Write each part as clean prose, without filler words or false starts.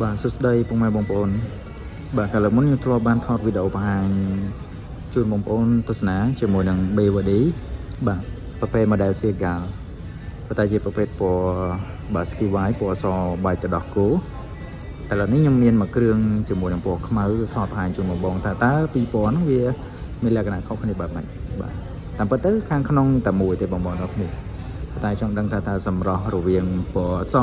បាទសួស្តីពុកម៉ែបងប្អូនបាទកាលមុនខ្ញុំធ្លាប់បានថតវីដេអូបង្ហាញជូនបងប្អូនទស្សនាជាមួយនឹង BWD បាទប្រភេទ model Seagull ប៉ុន្តែជាប្រភេទពណ៌បាទ Ski White ពណ៌អសបែកទៅដោះគោតែឥឡូវនេះខ្ញុំមានមួយគ្រឿងជាមួយនឹងពណ៌ខ្មៅថតបង្ហាញជូនបងប្អូនតើពីរពណ៌ហ្នឹងវាមានលក្ខណៈខុសគ្នាបែបម៉េចបាទតាមពិតទៅខាងក្នុងតែមួយទេបងប្អូនទាំងគ្នាតែចង់ដឹងថាតើសម្រស់រវាងពណ៌អស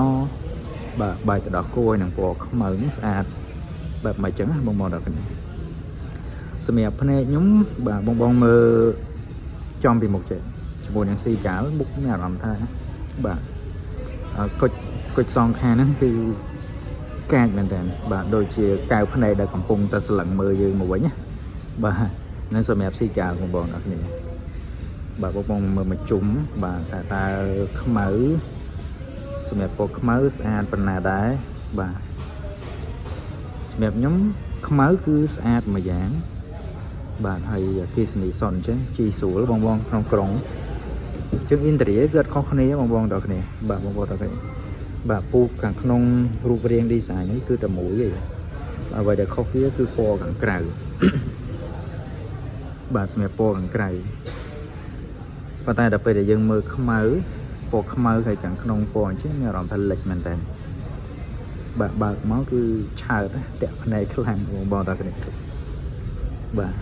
បាទបែកទៅដោះគោហើយនឹងពណ៌ខ្មៅស្អាតបែបម៉េចចឹងណាបងប្អូនទាំងគ្នាសម្រាប់ភ្នែកខ្ញុំបាទបងមើលចំពីមុខចេះជាមួយនឹង Seagull មុខមានអារម្មណ៍ថាបាទគុជសងខាងហ្នឹងគឺកាចមែនតើបាទដូចជាកៅភ្នែកដែលកំពុងតែស្លឹងមើលយើងមកវិញណាបាទនឹងសម្រាប់ Seagull បងប្អូនទាំងគ្នាបាទបងមើលមកជុំបាទតើខ្មៅសម្រាប់ពណ៌ខ្មៅស្អាតប៉ុណ្ណាដែរបាទសម្រាប់ខ្ញុំខ្មៅគឺស្អាតមួយយ៉ាងបាទហើយអគ្គិសនីសុនអញ្ចឹងជីស្រួលបងក្នុងក្រុងជាងអ៊ីនតេរីគឺអត់ខុសគ្នាបងទាំងគ្នាបាទបងទាំងគ្នាបាទពូកខាងក្នុងរូបរាង design នេះគឺតែមួយទេអ្វីដែលខុសវាគឺពណ៌ខាងក្រៅបាទសម្រាប់ពណ៌ខាងក្រៅប៉ុន្តែដល់ពេលដែលយើងមើលខ្មៅពណ៌ខ្មៅហើយខាងក្នុងពណ៌អញ្ចឹងមានអារម្មណ៍ថាលិចមែនតើបាទបើកមកគឺឆើតតាក់ភ្នែកខ្លាំងបងទាំងគ្នាបាទ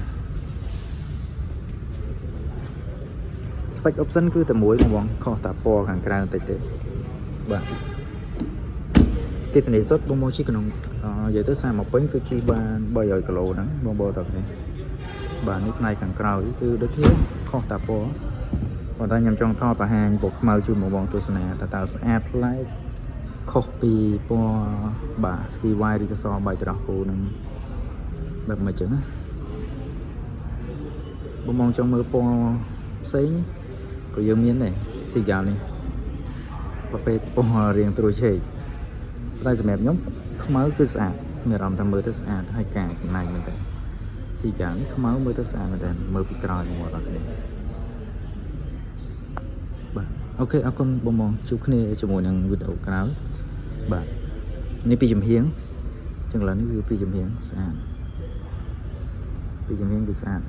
spec option គឺតែមួយបងខុសតែពណ៌ខាងក្រៅបន្តិចទេបាទគេសនីសុទ្ធបងជិះក្នុងនិយាយទៅ30ពេញគឺជិះបាន300គីឡូហ្នឹងបងទាំងគ្នាបាទនេះផ្នែកខាងក្រោយគឺដូចគ្នាខុសតែពណ៌ប៉ុន្តែខ្ញុំចង់ថតបង្ហាញពណ៌ខ្មៅជូនបងទស្សនាតើស្អាតប្លែកខុសពីពណ៌បាទ Ski White ឬក៏សបែកត្រោះគោនឹងបែបមិនចឹងណាបងចង់មើលពណ៌ផ្សេងក៏យើងមានដែរ Seagull នេះប្រភេទពណ៌រាងត្រួយឆេកតែសម្រាប់ខ្ញុំខ្មៅគឺស្អាតមានអារម្មណ៍ថាមើលទៅស្អាតហើយការចំណាយមែនតើ Seagull នេះខ្មៅមើលទៅស្អាតមែនតើមើលពីក្រោយមកដល់គ្នាបាទអូខេអរគុណបងជួបគ្នាជាមួយនឹងវីដេអូក្រោយបាទនេះពីចំហៀងចឹងឡើយនេះគឺពីចំហៀងស្អាតពីចំហៀងគឺស្អាត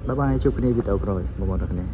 បាយបាយជួបគ្នាវីដេអូក្រោយបងទាំងគ្នា